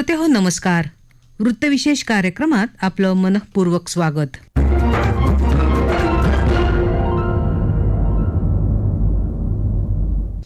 श्रोते हो नमस्कार. वृत्तविशेष कार्यक्रमात आपलं मनःपूर्वक स्वागत.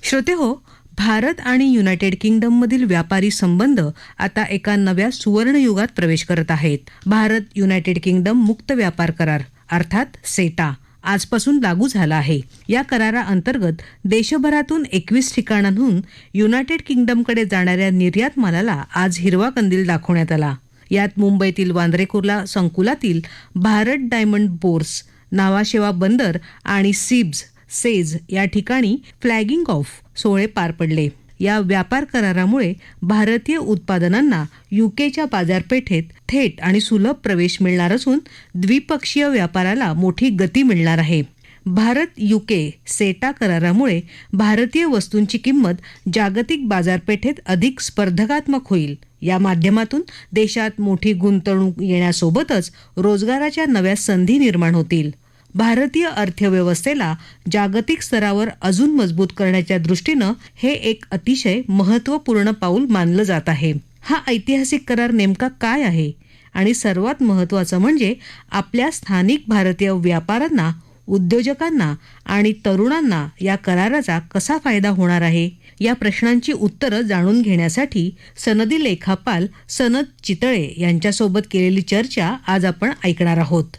श्रोते हो, भारत आणि युनायटेड किंगडममधील व्यापारी संबंध आता एका नव्या सुवर्णयुगात प्रवेश करत आहेत. भारत युनायटेड किंगडम मुक्त व्यापार करार अर्थात सेटा आजपासून लागू झाला आहे. या कराराअंतर्गत देशभरातून 21 ठिकाणांहून युनायटेड किंगडमकडे जाणाऱ्या निर्यात मालाला आज हिरवा कंदील दाखवण्यात आला. यात मुंबईतील वांद्रे कुर्ला संकुलातील भारत डायमंड बोर्स, नावाशेवा बंदर आणि सेज या ठिकाणी फ्लॅगिंग ऑफ सोहळे पार पडले. या व्यापार करारामुळे भारतीय उत्पादनांना युकेच्या बाजारपेठेत थेट आणि सुलभ प्रवेश मिळणार असून द्विपक्षीय व्यापाराला मोठी गती मिळणार आहे. भारत युके सेटा करारामुळे भारतीय वस्तूंची किंमत जागतिक बाजारपेठेत अधिक स्पर्धात्मक होईल. या माध्यमातून देशात मोठी गुंतवणूक येण्यासोबतच रोजगाराच्या नव्या संधी निर्माण होतील. भारतीय अर्थव्यवस्थेला जागतिक स्तरावर अजून मजबूत करण्याच्या दृष्टीनं हे एक अतिशय महत्त्वपूर्ण पाऊल मानलं जात आहे. हा ऐतिहासिक करार नेमका काय आहे आणि सर्वात महत्त्वाचं म्हणजे आपल्या स्थानिक भारतीय व्यापाऱ्यांना, उद्योजकांना आणि तरुणांना या कराराचा कसा फायदा होणार आहे, या प्रश्नांची उत्तरं जाणून घेण्यासाठी सनदी लेखापाल सनद चितळे यांच्यासोबत केलेली चर्चा आज आपण ऐकणार आहोत.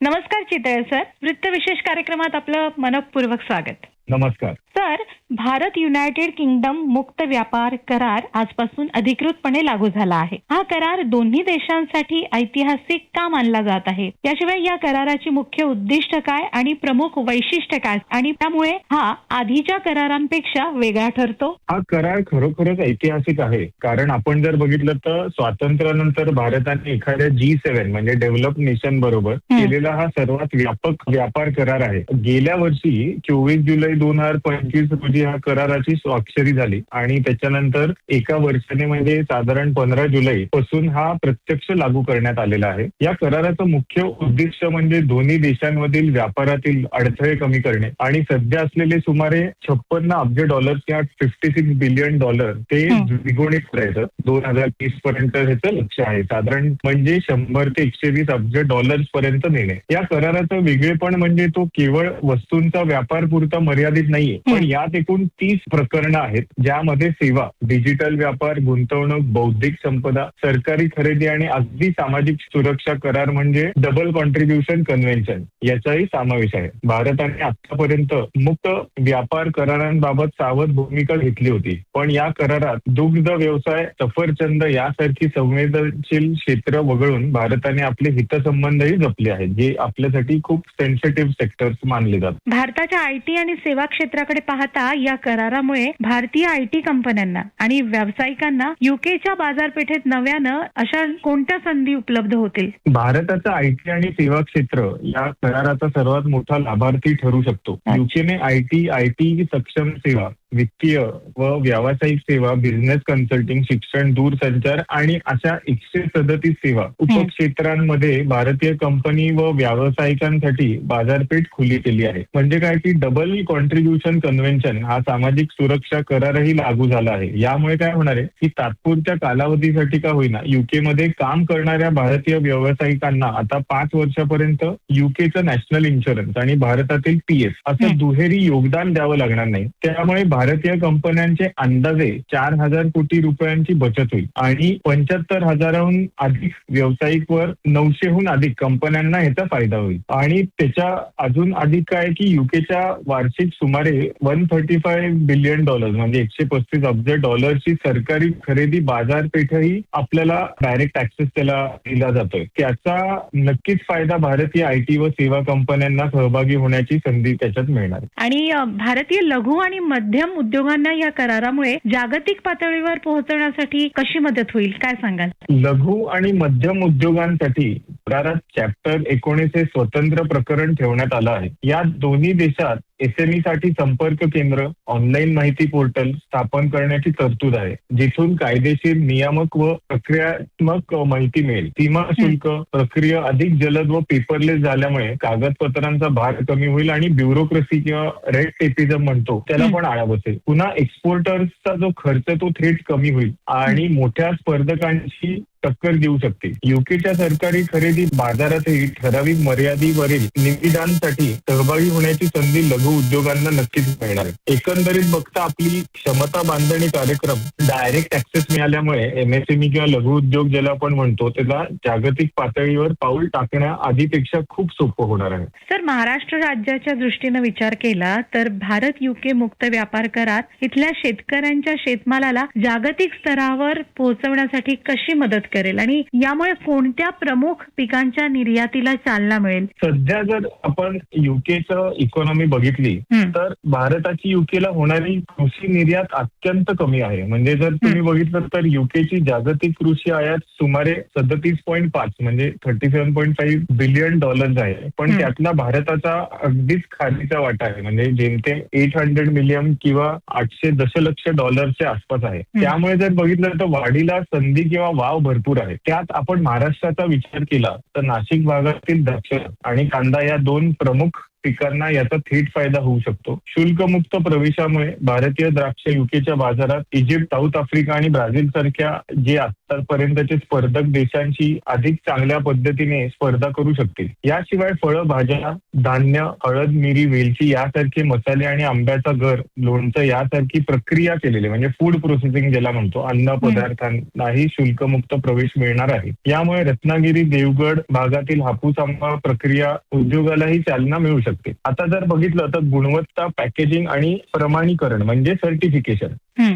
नमस्कार चितळे सर, वृत्तविशेष कार्यक्रमात आपलं मनःपूर्वक स्वागत. नमस्कार सर, भारत युनायटेड किंगडम मुक्त व्यापार करार आजपासून अधिकृतपणे लागू झाला आहे. हा करार दोन्ही देशांसाठी ऐतिहासिक का मानला जात आहे? याशिवाय या कराराची मुख्य उद्दिष्ट काय आणि प्रमुख वैशिष्ट्य काय, आणि त्यामुळे हा आधीच्या करारांपेक्षा वेगळा ठरतो? हा करार खरोखरच ऐतिहासिक आहे, कारण आपण जर बघितलं तर स्वातंत्र्यानंतर भारताने एखाद्या G7 म्हणजे डेव्हलप नेशन बरोबर केलेला हा सर्वात व्यापक व्यापार करार आहे. गेल्या वर्षी 24 जुलै 2025 रोजी हा कराराची स्वाक्षरी झाली आणि त्याच्यानंतर एका वर्षाने म्हणजे साधारण 15 जुलै पासून हा प्रत्यक्ष लागू करण्यात आलेला आहे. या कराराचं मुख्य उद्दिष्ट म्हणजे दोन्ही देशांमधील व्यापारातील अडथळे कमी करणे आणि सध्या असलेले सुमारे 56 अब्ज डॉलर किंवा $56 बिलियन ते द्विगुणित करायचं. 2030 पर्यंत ह्याचं लक्ष्य आहे. साधारण म्हणजे 100 ते 120 अब्ज डॉलर्स पर्यंत नेणे. या कराराचं वेगळेपण म्हणजे तो केवळ वस्तूंचा व्यापार पुरता मर्यादित नाहीये, पण यात एकूण 30 प्रकरणं आहेत, ज्यामध्ये सेवा, डिजिटल व्यापार, गुंतवणूक, बौद्धिक संपदा, सरकारी खरेदी आणि अगदी सामाजिक सुरक्षा करार म्हणजे डबल कॉन्ट्रीब्युशन कन्व्हेन्शन याचाही समावेश आहे. भारताने आतापर्यंत मुक्त व्यापार करारांबाबत सावध भूमिका घेतली होती, पण या करारात दुग्ध व्यवसाय, सफरचंद यासारखी संवेदनशील क्षेत्र वगळून भारताने आपले हितसंबंधही जपले आहेत, जे आपल्यासाठी खूप सेन्सिटिव्ह सेक्टर्स मानले जातात. भारताच्या आयटी आणि सेवा क्षेत्राकडे पाहता या करारामुळे भारतीय आयटी कंपन्यांना आणि व्यावसायिकांना युकेच्या बाजारपेठेत नव्यानं अशा कोणत्या संधी उपलब्ध होतील? भारताचं आयटी आणि सेवा क्षेत्र या कराराचा सर्वात मोठा लाभार्थी ठरू शकतो. युकेने आयटी सक्षम सेवा, वित्तीय व व्यावसायिक सेवा, बिझनेस कन्सल्टिंग, शिक्षण, दूरसंचार आणि अशा 137 सेवा उपक्षेत्रांमध्ये भारतीय कंपनी व व्यावसायिकांसाठी बाजारपेठ खुली केली आहे. म्हणजे काय की डबल कॉन्ट्रीब्युशन कन्व्हेन्शन हा सामाजिक सुरक्षा करारही लागू झाला आहे. यामुळे काय होणार आहे की तात्पुरत्या कालावधीसाठी का होईना युकेमध्ये काम करणाऱ्या भारतीय व्यावसायिकांना आता 5 वर्षापर्यंत युकेचं नॅशनल इन्शुरन्स आणि भारतातील PS असं दुहेरी योगदान द्यावं लागणार नाही. त्यामुळे भारतीय कंपन्यांचे अंदाजे 4,000 कोटी रुपयांची बचत होईल आणि 75,000हून अधिक व्यावसायिक वर 900हून अधिक कंपन्यांना याचा फायदा होईल. आणि त्याच्या अजून अधिक काय की युकेच्या वार्षिक सुमारे $135 बिलियन म्हणजे 135 अब्ज डॉलरची सरकारी खरेदी बाजारपेठही आपल्याला डायरेक्ट ऍक्सेस त्याला दिला जातोय. त्याचा नक्कीच फायदा भारतीय आयटी व सेवा कंपन्यांना सहभागी होण्याची संधी त्याच्यात मिळणार. आणि भारतीय लघु आणि मध्यम उद्योगांना या करारामुळे जागतिक पातळीवर पोहोचण्यासाठी कशी मदत होईल, काय सांगाल? लघु आणि मध्यम उद्योगांसाठी करारात चॅप्टर 19 हे स्वतंत्र प्रकरण ठेवण्यात आलं आहे. या दोन्ही देशात एसएमई साठी संपर्क केंद्र, ऑनलाईन माहिती पोर्टल स्थापन करण्याची तरतूद आहे, जिथून कायदेशीर, नियामक व प्रक्रियात्मक माहिती मिळेल. सीमा शुल्क प्रक्रिया अधिक जलद व पेपरलेस झाल्यामुळे कागदपत्रांचा भार कमी होईल आणि ब्युरोक्रेसी किंवा रेड टेपिझम म्हणतो त्याला पण आळा बसेल. पुन्हा एक्सपोर्टर्सचा जो खर्च तो थेट कमी होईल आणि मोठ्या स्पर्धकांशी टक्कर देऊ शकते. युकेच्या सरकारी खरेदी बाजारातही ठराविक मर्यादेवरील निविदांसाठी सहभागी होण्याची संधी लघु उद्योगांना नक्कीच मिळणार आहे. एकंदरीत बघता आपली क्षमता बांधणी कार्यक्रम डायरेक्ट ऍक्सेस मिळाल्यामुळे एमएसएमई किंवा लघु उद्योग ज्याला आपण म्हणतो त्याला जागतिक पातळीवर पाऊल टाकण्या आधीपेक्षा खूप सोपं होणार आहे. सर, महाराष्ट्र राज्याच्या दृष्टीनं विचार केला तर भारत युके मुक्त व्यापार करार इथल्या शेतकऱ्यांच्या शेतमालाला जागतिक स्तरावर पोहोचवण्यासाठी कशी मदत करेल आणि यामुळे कोणत्या प्रमुख पिकांच्या निर्यातीला चालना मिळेल? सध्या जर आपण युकेचं इकॉनॉमी बघितली तर भारताची युकेला होणारी कृषी निर्यात अत्यंत कमी आहे. म्हणजे जर तुम्ही बघितलं तर युकेची जागतिक कृषी आयात सुमारे 37.5 म्हणजे $37.5 बिलियन आहे. पण त्यातला भारताचा अगदीच खालीचा वाटा आहे, म्हणजे जेमतेम 800 मिलियन किंवा 800 दशलक्ष डॉलरच्या आसपास आहे. त्यामुळे जर बघितलं तर वाढीला संधी किंवा वाव भरपूर आहे. त्यात आपण महाराष्ट्राचा विचार केला तर नाशिक भागातील द्राक्ष आणि कांदा या दोन प्रमुख पिकांना याचा थेट फायदा होऊ शकतो. शुल्कमुक्त प्रवेशामुळे भारतीय द्राक्ष युकेच्या बाजारात इजिप्त, साऊथ आफ्रिका आणि ब्राझील सारख्या जे आतापर्यंतचे स्पर्धक देशांशी अधिक चांगल्या पद्धतीने स्पर्धा करू शकतील. याशिवाय फळं, भाज्या, धान्य, हळद, मिरी, वेलची यासारखे मसाले आणि आंब्याचा गर, लोणचं यासारखी प्रक्रिया केलेले म्हणजे फूड प्रोसेसिंग ज्याला म्हणतो अन्न पदार्थांनाही शुल्कमुक्त प्रवेश मिळणार आहे. यामुळे रत्नागिरी, देवगड भागातील हापूस आंबा प्रक्रिया उद्योगालाही चालना मिळू शकते. आता जर बघितलं तर गुणवत्ता, पॅकेजिंग आणि प्रमाणीकरण म्हणजे सर्टिफिकेशन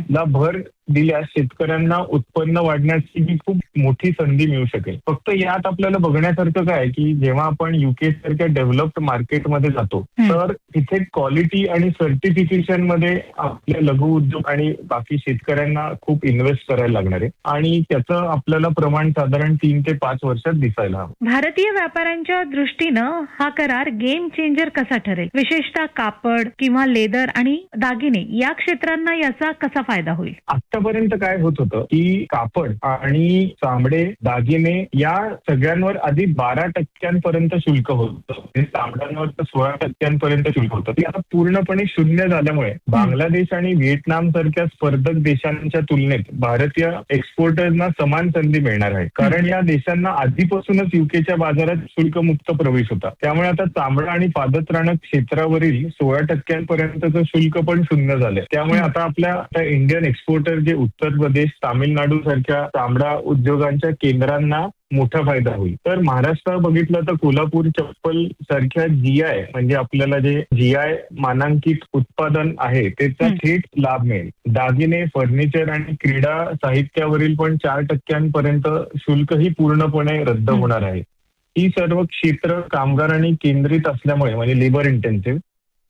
ला भर दिल्यास शेतकऱ्यांना उत्पन्न वाढण्याची ही खूप मोठी संधी मिळू शकेल. फक्त यात आपल्याला बघण्यासारखं काय की जेव्हा आपण युके सारख्या डेव्हलप्ड मार्केटमध्ये जातो तर तिथे क्वालिटी आणि सर्टिफिकेशन मध्ये आपले लघु उद्योग आणि बाकी शेतकऱ्यांना खूप इन्व्हेस्ट करायला लागणार आहे आणि त्याचं आपल्याला प्रमाण साधारण 3 ते 5 वर्षात दिसायला हवं. भारतीय व्यापाऱ्यांच्या दृष्टीनं हा करार गेम चेंजर कसा ठरेल? विशेषतः कापड किंवा लेदर आणि दागिने या क्षेत्रांना याचा कसा फायदा होईल? आतापर्यंत काय होत होतं की कापड आणि चामडे, दागिने या सगळ्यांवर आधी 12% शुल्क होतं, चामड्यांवर तर 16% शुल्क होतं. ते आता पूर्णपणे शून्य झाल्यामुळे बांगलादेश आणि व्हिएतनाम सारख्या स्पर्धक देशांच्या तुलनेत भारतीय एक्सपोर्टर्सना समान संधी मिळणार आहे. कारण या देशांना आधीपासूनच युकेच्या बाजारात शुल्कमुक्त प्रवेश होता. त्यामुळे आता चामडा आणि पादत्राणक क्षेत्रावरील 16% शुल्क पण शून्य झाले. त्यामुळे आता आपल्या इंडियन एक्सपोर्टर जे उत्तर प्रदेश, तामिळनाडू सारख्या चामडा उद्योगांच्या केंद्रांना मोठा फायदा होईल. तर महाराष्ट्रात बघितलं तर कोल्हापूर चप्पल सारख्या जीआय म्हणजे आपल्याला जे जीआय मानांकित उत्पादन आहे त्याचा थेट लाभ मिळेल. दागिने, फर्निचर आणि क्रीडा साहित्यावरील पण 4% शुल्कही पूर्णपणे रद्द होणार आहे. ही सर्व क्षेत्र कामगारांनी केंद्रित असल्यामुळे म्हणजे लेबर इंटेन्सिव्ह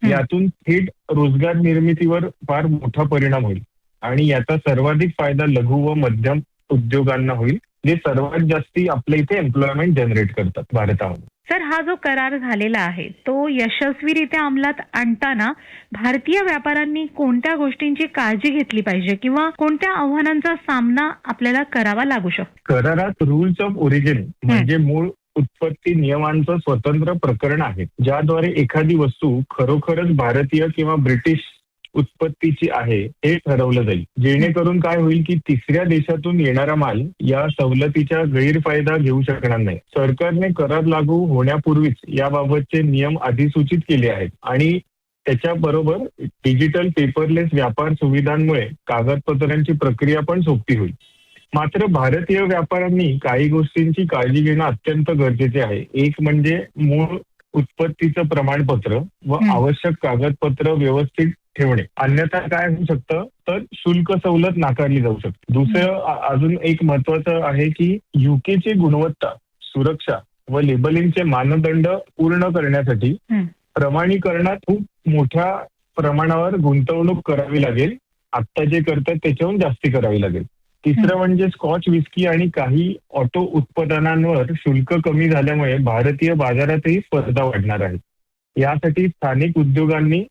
यातून थेट रोजगार निर्मितीवर फार मोठा परिणाम होईल आणि याचा सर्वाधिक फायदा लघु व मध्यम उद्योगांना होईल, जे सर्वात जास्ती आपल्या इथे एम्प्लॉयमेंट जनरेट करतात भारतामध्ये. सर, हा जो करार झालेला आहे तो यशस्वीरित्या अंमलात आणताना भारतीय व्यापाऱ्यांनी कोणत्या गोष्टींची काळजी घेतली पाहिजे किंवा कोणत्या आव्हानांचा सामना आपल्याला करावा लागू शकतो? करारात रूल्स ऑफ ओरिजिन म्हणजे मूळ उत्पत्ती नियमांचं स्वतंत्र प्रकरण आहे, ज्याद्वारे एखादी वस्तू खरोखरच भारतीय किंवा ब्रिटिश उत्पत्तीची आहे हे ठरवलं जाईल. जेणेकरून काय होईल की तिसऱ्या देशातून येणारा माल या सवलतीचा गैरफायदा घेऊ शकणार नाही. सरकारने करार लागू होण्यापूर्वीच याबाबतचे नियम अधिसूचित केले आहेत आणि त्याच्याबरोबर डिजिटल पेपरलेस व्यापार सुविधांमुळे कागदपत्रांची प्रक्रिया पण सोपी होईल. मात्र भारतीय व्यापाऱ्यांनी काही गोष्टींची काळजी घेणं अत्यंत गरजेचे आहे. एक म्हणजे मूळ उत्पत्तीचं प्रमाणपत्र व आवश्यक कागदपत्र व्यवस्थित ठेवणे, अन्यथा काय होऊ शकतं तर शुल्क सवलत नाकारली जाऊ शकते. दुसरं अजून एक महत्वाचं आहे की युकेची गुणवत्ता, सुरक्षा व लेबलिंगचे मानदंड पूर्ण करण्यासाठी प्रमाणीकरणात खूप मोठ्या प्रमाणावर गुंतवणूक करावी लागेल. आत्ता जे करतात त्याच्याहून जास्ती करावी लागेल. तिसरं म्हणजे स्कॉच विस्की आणि काही ऑटो उत्पादनांवर शुल्क कमी झाल्यामुळे भारतीय बाजारातही स्पर्धा वाढणार आहे. यासाठी स्थानिक उद्योगांनी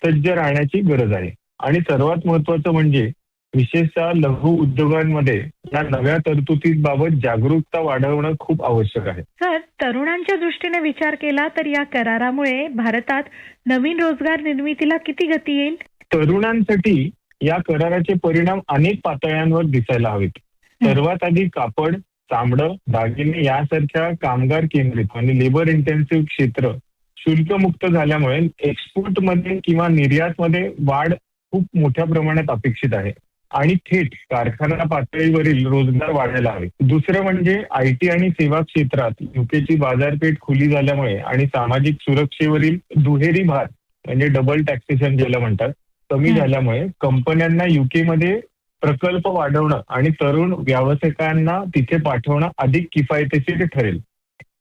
सज्ज राहण्याची गरज आहे. आणि सर्वात महत्वाचं म्हणजे विशेषतः लघु उद्योगांमध्ये या नव्या तरतुदीबाबत जागरूकता वाढवणं खूप आवश्यक आहे. सर, तरुणांच्या दृष्टीने विचार केला तर या करारामुळे भारतात नवीन रोजगार निर्मितीला किती गती येईल? तरुणांसाठी या कराराचे परिणाम अनेक पातळ्यांवर दिसायला हवेत. सर्वात आधी कापड, चामडं, दागिने यासारख्या कामगार केंद्रित आणि लेबर इंटेन्सिव्ह क्षेत्र शुल्कमुक्त झाल्यामुळे एक्सपोर्टमध्ये किंवा निर्यातमध्ये वाढ खूप मोठ्या प्रमाणात अपेक्षित आहे आणि थेट कारखाना पातळीवरील रोजगार वाढायला हवे. दुसरं म्हणजे आयटी आणि सेवा क्षेत्रात युकेची बाजारपेठ खुली झाल्यामुळे आणि सामाजिक सुरक्षेवरील दुहेरी भार म्हणजे डबल टॅक्सेशन ज्याला म्हणतात कमी झाल्यामुळे कंपन्यांना युकेमध्ये प्रकल्प वाढवणं आणि तरुण व्यावसायिकांना तिथे पाठवणं अधिक किफायतशीर ठरेल.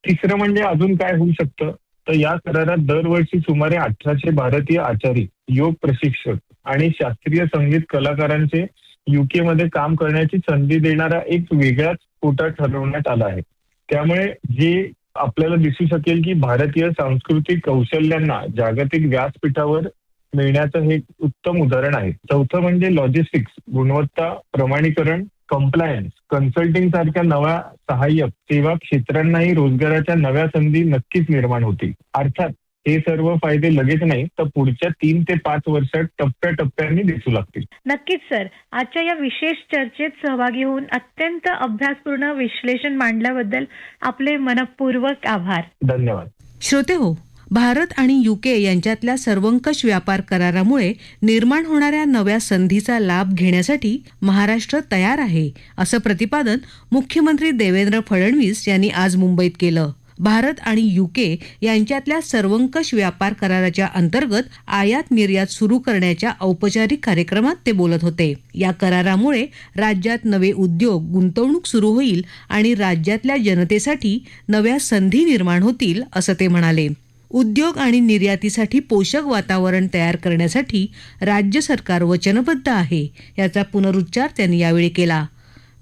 तिसरं म्हणजे अजून काय होऊ शकतं तर या करारात दरवर्षी सुमारे 1800 भारतीय आचारी, योग प्रशिक्षक आणि शास्त्रीय संगीत कलाकारांचे युकेमध्ये काम करण्याची संधी देणारा एक वेगळाच कोटा ठरवण्यात आला आहे. त्यामुळे जे आपल्याला दिसू शकेल की भारतीय सांस्कृतिक कौशल्यांना जागतिक व्यासपीठावर मिळण्याचं हे उत्तम उदाहरण आहे. चौथं म्हणजे लॉजिस्टिक्स, गुणवत्ता प्रमाणीकरण, कंप्लायन्स, कन्सल्टिंग सारख्या नव्या सहाय्यक सेवा क्षेत्रांनाही रोजगाराच्या नव्या संधी नक्कीच निर्माण होतील. अर्थात हे सर्व फायदे लगेच नाही तर पुढच्या 3 ते 5 वर्षात टप्प्याटप्प्याने दिसू लागतील. नक्कीच सर, आजच्या या विशेष चर्चेत सहभागी होऊन अत्यंत अभ्यासपूर्ण विश्लेषण मांडल्याबद्दल आपले मनपूर्वक आभार. धन्यवाद. श्रोते हो, भारत आणि युके यांच्यातल्या सर्वंकष व्यापार करारामुळे निर्माण होणाऱ्या नव्या संधीचा लाभ घेण्यासाठी महाराष्ट्र तयार आहे, असं प्रतिपादन मुख्यमंत्री देवेंद्र फडणवीस यांनी आज मुंबईत केलं. भारत आणि युके यांच्यातल्या सर्वंकष व्यापार कराराच्या अंतर्गत आयात निर्यात सुरू करण्याच्या औपचारिक कार्यक्रमात ते बोलत होते. या करारामुळे राज्यात नवे उद्योग, गुंतवणूक सुरू होईल आणि राज्यातल्या जनतेसाठी नव्या संधी निर्माण होतील, असं ते म्हणाले. उद्योग आणि निर्यातीसाठी पोषक वातावरण तयार करण्यासाठी राज्य सरकार वचनबद्ध आहे, याचा पुनरुच्चार त्यांनी यावेळी केला.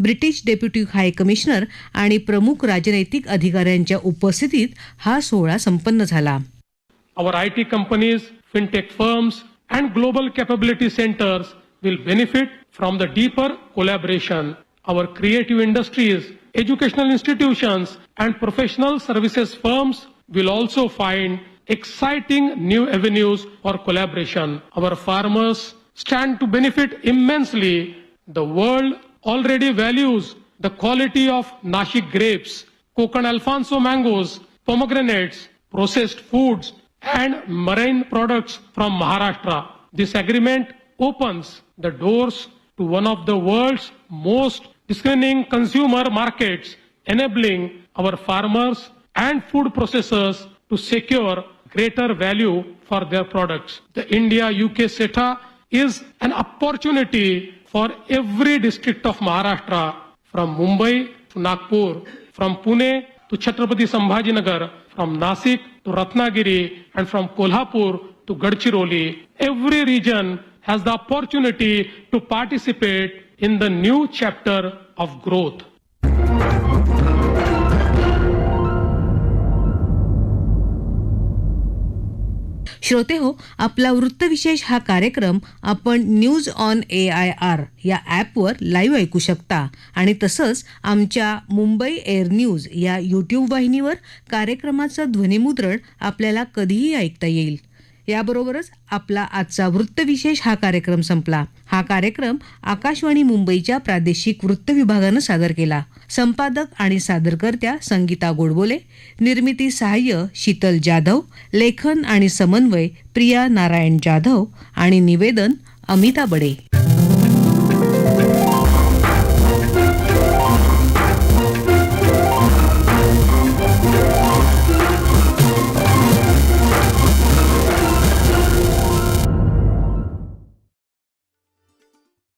ब्रिटिश डेप्युटी हाय कमिशनर आणि प्रमुख राजनैतिक अधिकाऱ्यांच्या उपस्थितीत हा सोहळा संपन्न झाला. Our IT companies, fintech firms and global capability centers will benefit from the deeper collaboration. Our creative industries, educational institutions and professional services firms will also find exciting new avenues for collaboration. Our farmers stand to benefit immensely. The world already values the quality of Nashik grapes, Konkan Alfonso mangoes, pomegranates, processed foods, and marine products from Maharashtra. This agreement opens the doors to one of the world's most discerning consumer markets, enabling our farmers and food processors to secure greater value for their products. The India-UK CETA is an opportunity for every district of Maharashtra, from Mumbai to Nagpur, from Pune to Chhatrapati Sambhajinagar, from Nasik to Ratnagiri, and from Kolhapur to Gadchiroli. Every region has the opportunity to participate in the new chapter of growth. श्रोते हो, आपला वृत्तविशेष हा कार्यक्रम आपण news on AIR या ॲपवर live ऐकू शकता आणि तसंच आमच्या मुंबई एअर न्यूज या यूट्यूब वाहिनीवर कार्यक्रमाचं ध्वनिमुद्रण आपल्याला कधीही ऐकता येईल. याबरोबरच आपला आजचा वृत्तविशेष हा कार्यक्रम संपला. हा कार्यक्रम आकाशवाणी मुंबईच्या प्रादेशिक वृत्त विभागानं सादर केला. संपादक आणि सादरकर्त्या संगीता गोडबोले, निर्मिती सहाय्य शीतल जाधव, लेखन आणि समन्वय प्रिया नारायण जाधव आणि निवेदन अमिता बडे.